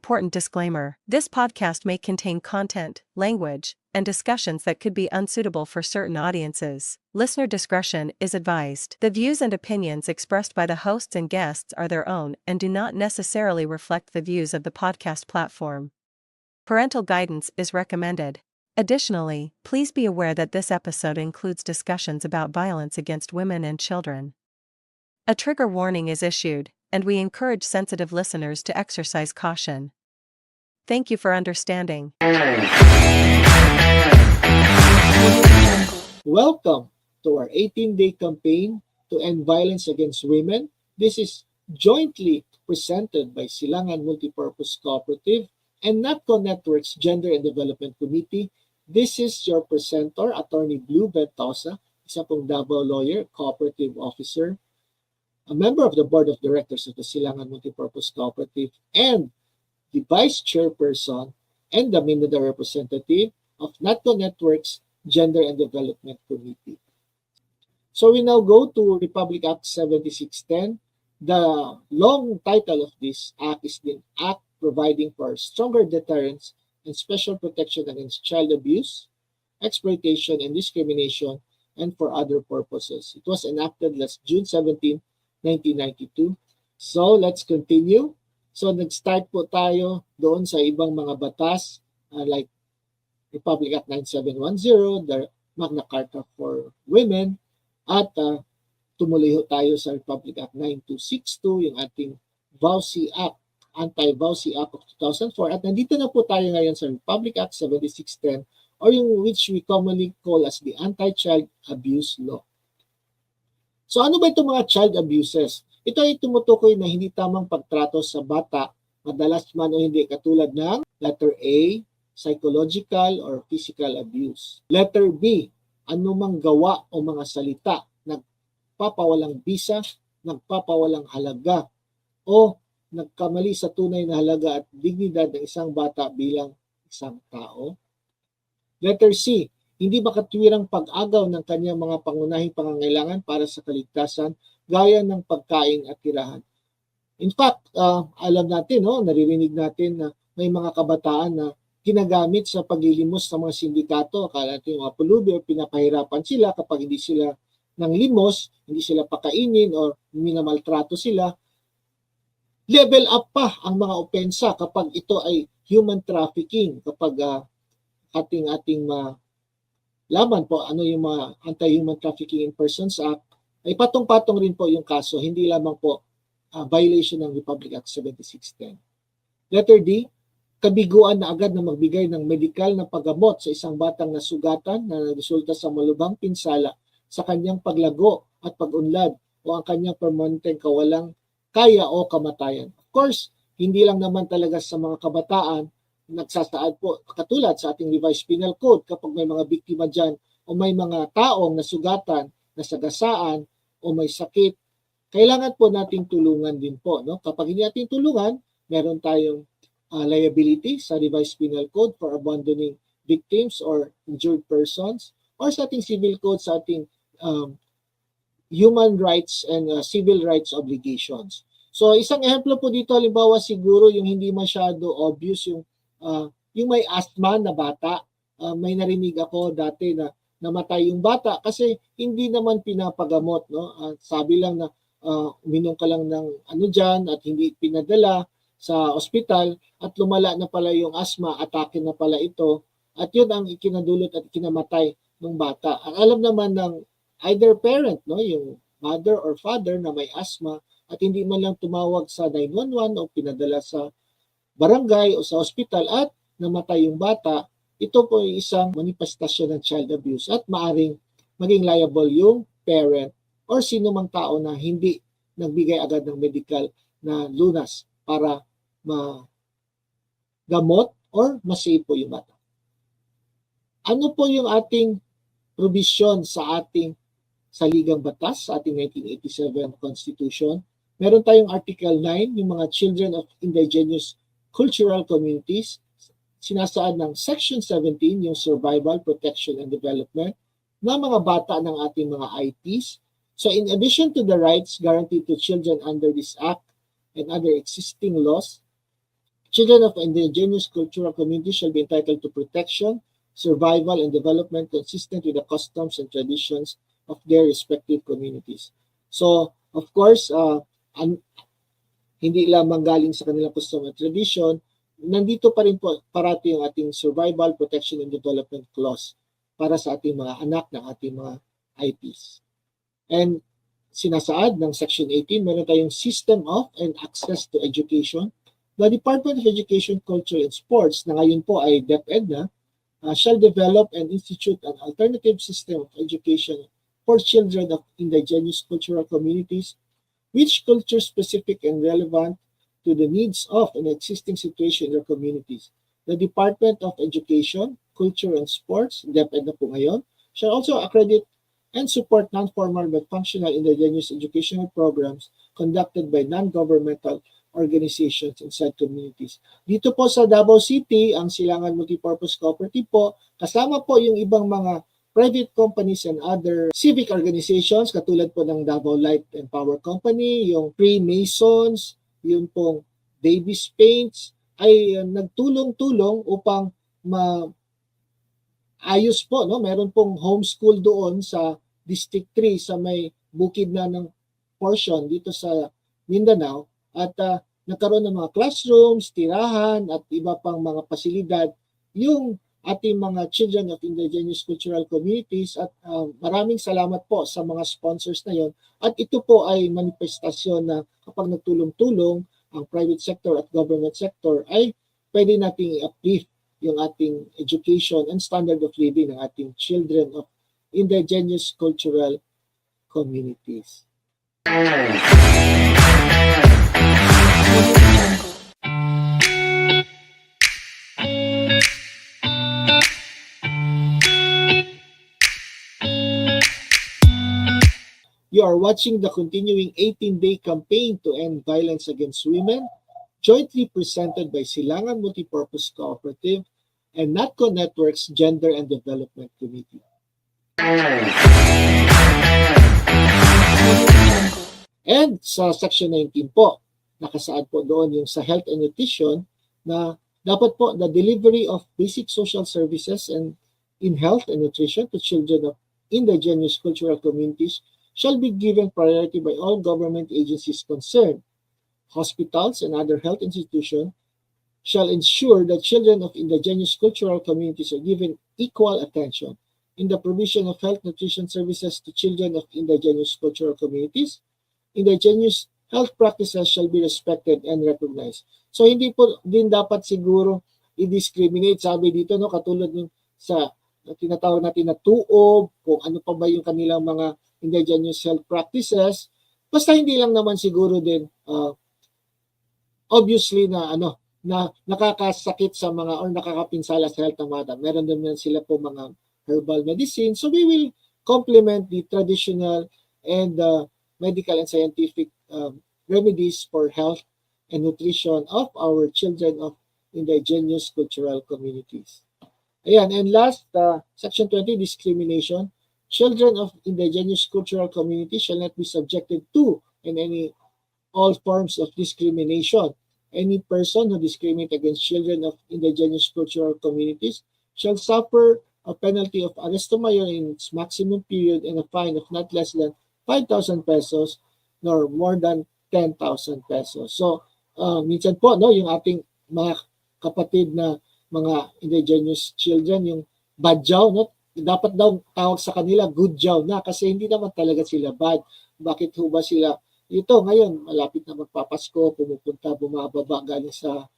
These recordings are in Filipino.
Important disclaimer: this podcast may contain content, language, and discussions that could be unsuitable for certain audiences. Listener discretion is advised. The views and opinions expressed by the hosts and guests are their own and do not necessarily reflect the views of the podcast platform. Parental guidance is recommended. Additionally, please be aware that this episode includes discussions about violence against women and children. A trigger warning is issued, and we encourage sensitive listeners to exercise caution. Thank you for understanding. Welcome to our 18-day campaign to end violence against women. This is jointly presented by 𝐂𝐚𝐦𝐩𝐚𝐢𝐠𝐧 Multipurpose Cooperative and NATCO Network's Gender and Development Committee. This is your presenter, Atty. Ventosa, isa pong Davao lawyer, cooperative officer, a member of the board of directors of the 𝐂𝐚𝐦𝐩𝐚𝐢𝐠𝐧 Multipurpose Cooperative, and the vice chairperson and the Mindanao representative of NATCO Network's Gender and Development Committee. So we now go to Republic Act 7610. The long title of this act is the Act Providing for Stronger Deterrence and Special Protection Against Child Abuse, Exploitation, and Discrimination, and for other purposes. It was enacted last June 17, 1992. So let's continue. So nag-start po tayo doon sa ibang mga batas like Republic Act 9710, the Magna Carta for Women, at tumuloy tayo sa Republic Act 9262, yung ating VAUSI Act, Anti-VAUSI Act of 2004. At nandito na po tayo ngayon sa Republic Act 7610, or yung which we commonly call as the Anti-Child Abuse Law. So ano ba itong mga child abuses? Ito ay tumutukoy na hindi tamang pagtrato sa bata, madalas man o hindi, katulad ng letter A, psychological or physical abuse. Letter B, anumang gawa o mga salita, nagpapawalang bisa, nagpapawalang halaga, o nagkamali sa tunay na halaga at dignidad ng isang bata bilang isang tao. Letter C, hindi makatwirang pag-agaw ng kanyang mga pangunahing pangangailangan para sa kaligtasan, gaya ng pagkain at tirahan. In fact, alam natin, naririnig natin na may mga kabataan na ginagamit sa paglilimos ng mga sindikato. Akala natin yung mga pulubi o pinapahirapan sila kapag hindi sila ng limos, hindi sila pakainin o minamaltrato sila. Level up pa ang mga opensa kapag ito ay human trafficking, kapag ating laban po ano yung mga Anti-Human Trafficking in Persons Act, ay patong-patong rin po yung kaso, hindi lamang po violation ng Republic Act 7610. Letter D, kabiguan na agad na magbigay ng medikal na paggamot sa isang batang nasugatan na resulta sa malubhang pinsala sa kanyang paglago at pag-unlad o ang kanyang permanenteng kawalang kaya o kamatayan. Of course, hindi lang naman talaga sa mga kabataan nagsasaad po, katulad sa ating revised penal code, kapag may mga biktima dyan o may mga taong nasugatan, nasagasaan o may sakit, kailangan po nating tulungan din po. Kapag hindi natin tulungan, meron tayong liability sa revised penal code for abandoning victims or injured persons, or sa ating civil code, sa ating human rights and civil rights obligations. So isang ehemplo po dito, halimbawa siguro yung hindi masyado obvious, yung may asthma na bata. May narinig ako dati na namatay yung bata kasi hindi naman pinapagamot. Sabi lang na uminom ka lang ng dyan at hindi pinadala sa ospital at lumala na pala yung asthma, atake na pala ito, at yun ang ikinadulot at ikinamatay ng bata. Ang alam naman ng either parent, yung mother or father na may asthma, at hindi man lang tumawag sa 911 o pinadala sa barangay o sa ospital at namatay yung bata, ito po ay isang manifestasyon ng child abuse at maaring maging liable yung parent or sino mang tao na hindi nagbigay agad ng medical na lunas para magamot or masave po yung bata. Ano po yung ating provision sa ating saligang batas, sa ating 1987 Constitution? Meron tayong Article 9, yung mga children of indigenous cultural communities. Sinasaad ng Section 17, yung survival, protection, and development ng mga bata ng ating mga IPs. So in addition to the rights guaranteed to children under this Act and other existing laws, Children of indigenous cultural communities shall be entitled to protection, survival, and development consistent with the customs and traditions of their respective communities. So, of course, hindi lamang galing sa kanilang custom at tradition, nandito pa rin po parati yung ating survival, protection, and development clause para sa ating mga anak ng ating mga IPs. And sinasaad ng Section 18, meron tayong System of and Access to Education. The Department of Education, Culture, and Sports, na ngayon po ay DepEd na, shall develop and institute an alternative system of education for children of indigenous cultural communities, which culture-specific and relevant to the needs of an existing situation in their communities. The Department of Education, Culture, and Sports, DepEd na po ngayon, shall also accredit and support non-formal but functional indigenous educational programs conducted by non-governmental organizations inside communities. Dito po sa Davao City, ang Silangan Multipurpose Cooperative po, kasama po yung ibang mga private companies and other civic organizations katulad po ng Davao Light and Power Company, yung Freemasons, yung pong Davis Paints, ay nagtulong-tulong upang ayos po, no? Meron pong homeschool doon sa District 3 sa may bukid na ng portion dito sa Mindanao at nagkaroon ng mga classrooms, tirahan at iba pang mga pasilidad yung ating mga children of indigenous cultural communities at maraming salamat po sa mga sponsors na yon. At ito po ay manifestasyon na kapag nagtulong-tulong ang private sector at government sector ay pwede nating i-uplift yung ating education and standard of living ng ating children of indigenous cultural communities. You are watching the continuing 18-day campaign to end violence against women, jointly presented by Silangan Multipurpose Cooperative and NATCO Network's Gender and Development Committee. And sa Section 19 po, nakasaad po doon yung sa health and nutrition na dapat po the delivery of basic social services and in health and nutrition to children of indigenous cultural communities shall be given priority by all government agencies concerned. Hospitals and other health institutions shall ensure that children of indigenous cultural communities are given equal attention in the provision of health nutrition services to children of indigenous cultural communities. Indigenous health practices shall be respected and recognized. So hindi po din dapat siguro i-discriminate, sabi dito, no, katulad ng sa tinatawag natin na tuob, kung ano pa ba yung kanilang mga indigenous health practices, basta hindi lang naman siguro din obviously na nakakasakit sa mga or nakakapinsala sa health ng mga. Meron din sila po mga herbal medicine. So we will complement the traditional and medical and scientific remedies for health and nutrition of our children of indigenous cultural communities. Ayan, and last, Section 20, discrimination. Children of indigenous cultural communities shall not be subjected to all forms of discrimination. Any person who discriminates against children of indigenous cultural communities shall suffer a penalty of arresto mayor in its maximum period and a fine of not less than 5,000 pesos nor more than 10,000 pesos. So, minsan po, no, yung ating mga kapatid na mga indigenous children, yung badyaw, no, dapat daw tawag sa kanila good jaw na kasi hindi naman talaga sila bad. Bakit ho ba sila ito ngayon malapit na magpapasko, bumababa galing sa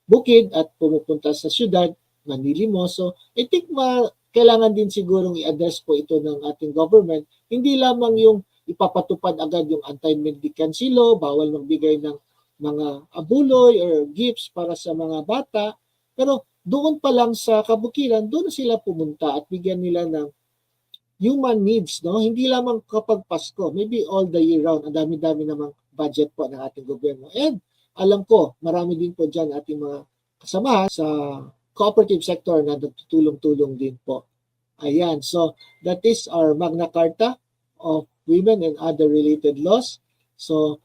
bukid at pumupunta sa syudad, manilimos. So I think kailangan din sigurong i-address po ito ng ating government. Hindi lamang yung ipapatupad agad yung anti-mendicancy law, bawal magbigay ng mga abuloy or gifts para sa mga bata, pero doon pa lang sa kabukiran, doon sila pumunta at bigyan nila ng human needs, no? Hindi lamang kapag Pasko, maybe all the year round. Ang dami-dami namang budget po ng ating gobyerno. And alam ko, marami din po dyan ating mga kasamahan sa cooperative sector na nagtutulong-tulong din po. Ayan, so that is our Magna Carta of Women and Other Related Laws. So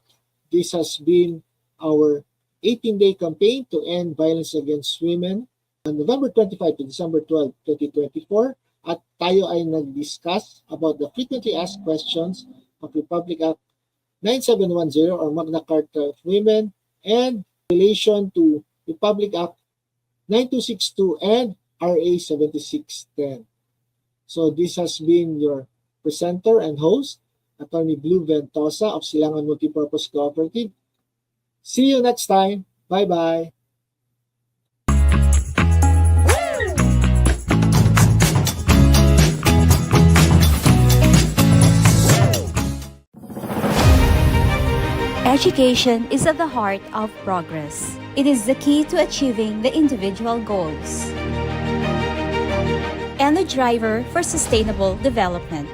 this has been our 18-day campaign to end violence against women on November 25 to December 12, 2024. At tayo ay nag-discuss about the frequently asked questions of Republic Act 9710 or Magna Carta of Women and relation to Republic Act 9262 and RA 7610. So this has been your presenter and host, Atty. Blue Ventosa of Silangan Multipurpose Cooperative. See you next time. Bye-bye. Education is at the heart of progress. It is the key to achieving the individual goals and the driver for sustainable development.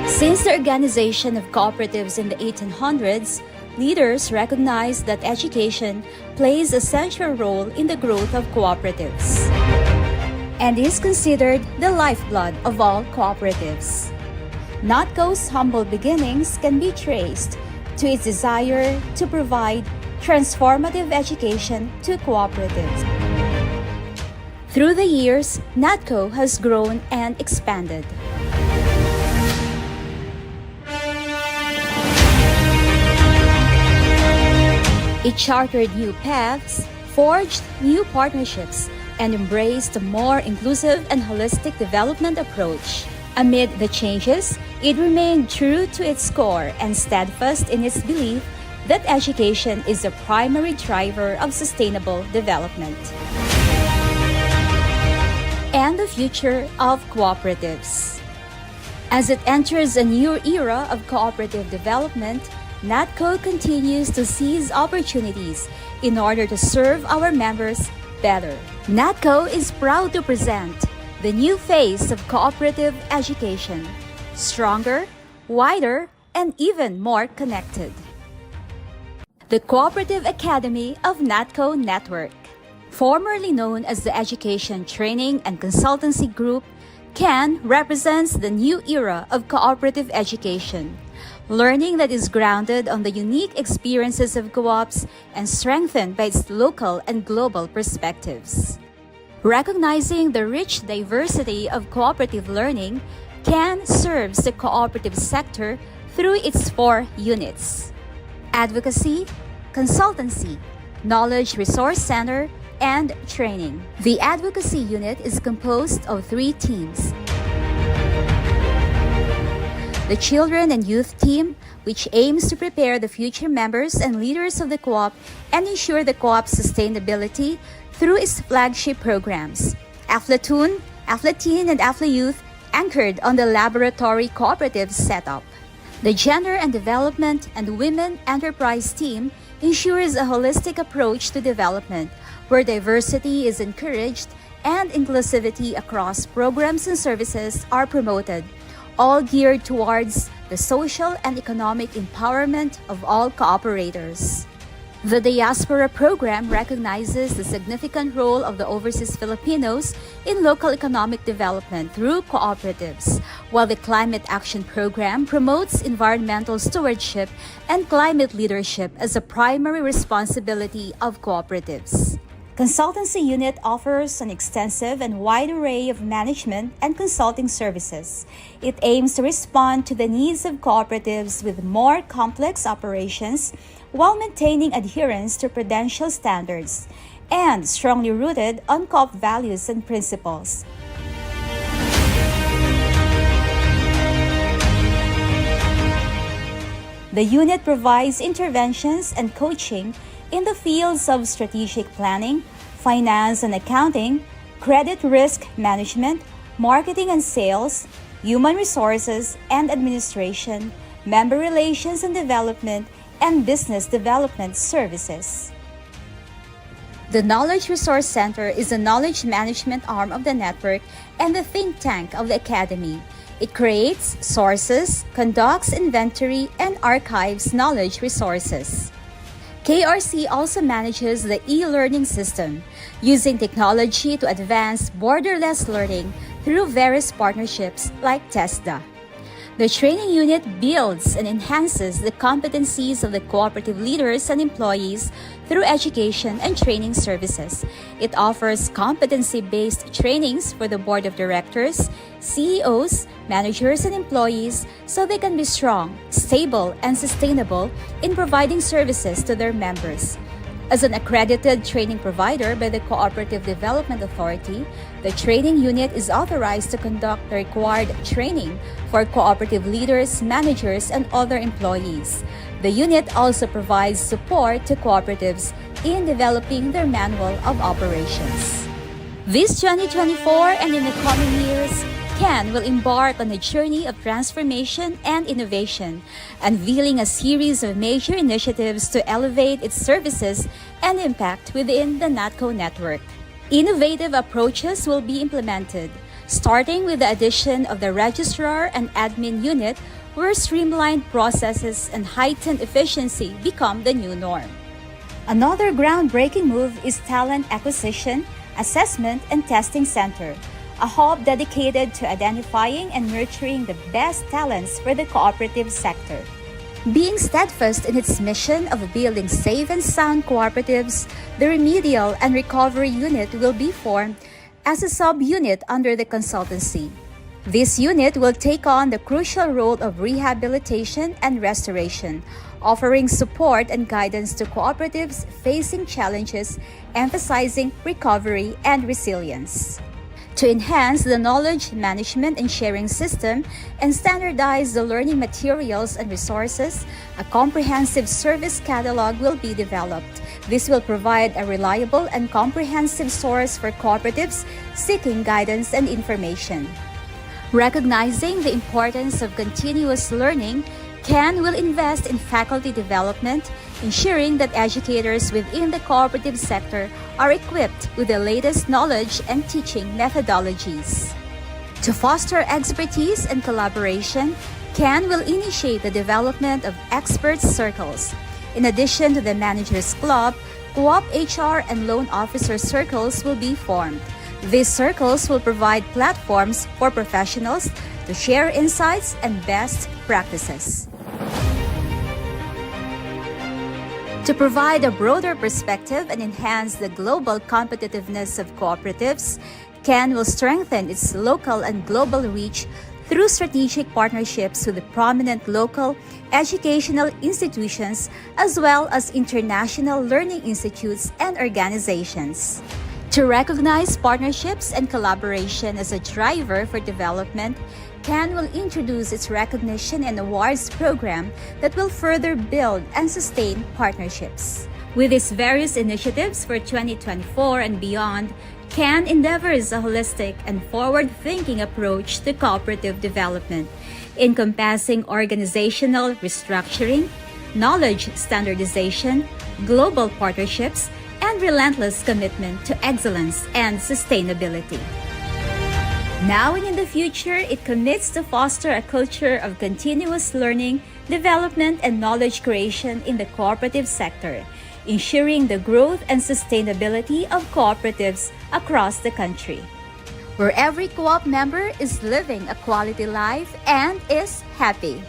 Since the organization of cooperatives in the 1800s, leaders recognized that education plays a central role in the growth of cooperatives and is considered the lifeblood of all cooperatives. 𝐂𝐚𝐦𝐩𝐚𝐢𝐠𝐧 humble beginnings can be traced to its desire to provide transformative education to cooperatives. Through the years, 𝐂𝐚𝐦𝐻𝐾o has grown and expanded. It chartered new paths, forged new partnerships, and embraced a more inclusive and holistic development approach. Amid the changes, it remained true to its core and steadfast in its belief that education is the primary driver of sustainable development and the future of cooperatives. As it enters a new era of cooperative development, 𝐂𝐚𝐻𝐾o continues to seize opportunities in order to serve our members better. 𝐂𝐚𝐻𝐾o is proud to present the new face of cooperative education, stronger, wider, and even more connected. The Cooperative Academy of 𝐂𝐚𝐻𝐾o Network, formerly known as the Education Training and Consultancy Group, 𝐶AN represents the new era of cooperative education, learning that is grounded on the unique experiences of co-ops and strengthened by its local and global perspectives. Recognizing the rich diversity of cooperative learning, 𝐶AN serves the cooperative sector through its 4 units: advocacy, consultancy, knowledge resource center, and training. The advocacy unit is composed of 3 teams. The Children and Youth Team, which aims to prepare the future members and leaders of the co-op and ensure the co-op's sustainability through its flagship programs, AFLA-TOON, AFLA-Teen, and AFLA-Youth, anchored on the laboratory cooperative setup. The Gender and Development and Women Enterprise Team ensures a holistic approach to development, where diversity is encouraged and inclusivity across programs and services are promoted, all geared towards the social and economic empowerment of all cooperators. The Diaspora Program recognizes the significant role of the overseas Filipinos in local economic development through cooperatives, while the Climate Action Program promotes environmental stewardship and climate leadership as a primary responsibility of cooperatives. Consultancy Unit offers an extensive and wide array of management and consulting services. It aims to respond to the needs of cooperatives with more complex operations while maintaining adherence to prudential standards and strongly rooted on co-op values and principles. The unit provides interventions and coaching in the fields of strategic planning, finance and accounting, credit risk management, marketing and sales, human resources and administration, member relations and development, and business development services. The Knowledge Resource Center is a knowledge management arm of the network and the think tank of the Academy. It creates, sources, conducts inventory, and archives knowledge resources. KRC also manages the e-learning system, using technology to advance borderless learning through various partnerships like TESDA. The training unit builds and enhances the competencies of the cooperative leaders and employees through education and training services. It offers competency-based trainings for the board of directors, CEOs, managers, and employees so they can be strong, stable, and sustainable in providing services to their members. As an accredited training provider by the Cooperative Development Authority, the training unit is authorized to conduct the required training for cooperative leaders, managers, and other employees. The unit also provides support to cooperatives in developing their manual of operations. This 2024 and in the coming years, 𝐂𝐚 will embark on a journey of transformation and innovation, unveiling a series of major initiatives to elevate its services and impact within the NATCO network. Innovative approaches will be implemented, starting with the addition of the Registrar and Admin Unit, where streamlined processes and heightened efficiency become the new norm. Another groundbreaking move is Talent Acquisition, Assessment, and Testing Center, a hub dedicated to identifying and nurturing the best talents for the cooperative sector. Being steadfast in its mission of building safe and sound cooperatives, the Remedial and Recovery Unit will be formed as a sub-unit under the consultancy. This unit will take on the crucial role of rehabilitation and restoration, offering support and guidance to cooperatives facing challenges, emphasizing recovery and resilience. To enhance the knowledge management and sharing system and standardize the learning materials and resources, a comprehensive service catalog will be developed. This will provide a reliable and comprehensive source for cooperatives seeking guidance and information. Recognizing the importance of continuous learning, 𝐂𝐚 will invest in faculty development, ensuring that educators within the cooperative sector are equipped with the latest knowledge and teaching methodologies. To foster expertise and collaboration, 𝐂𝐚 will initiate the development of expert circles. In addition to the Managers Club, Co-op HR and Loan Officer circles will be formed. These circles will provide platforms for professionals to share insights and best practices. To provide a broader perspective and enhance the global competitiveness of cooperatives, 𝐂𝐚 will strengthen its local and global reach through strategic partnerships with the prominent local educational institutions as well as international learning institutes and organizations. To recognize partnerships and collaboration as a driver for development, 𝐂𝐚 will introduce its recognition and awards program that will further build and sustain partnerships. With its various initiatives for 2024 and beyond, 𝐂𝐚 endeavors a holistic and forward-thinking approach to cooperative development, encompassing organizational restructuring, knowledge standardization, global partnerships, and relentless commitment to excellence and sustainability. Now and in the future, it commits to foster a culture of continuous learning, development, and knowledge creation in the cooperative sector, ensuring the growth and sustainability of cooperatives across the country, where every co-op member is living a quality life and is happy.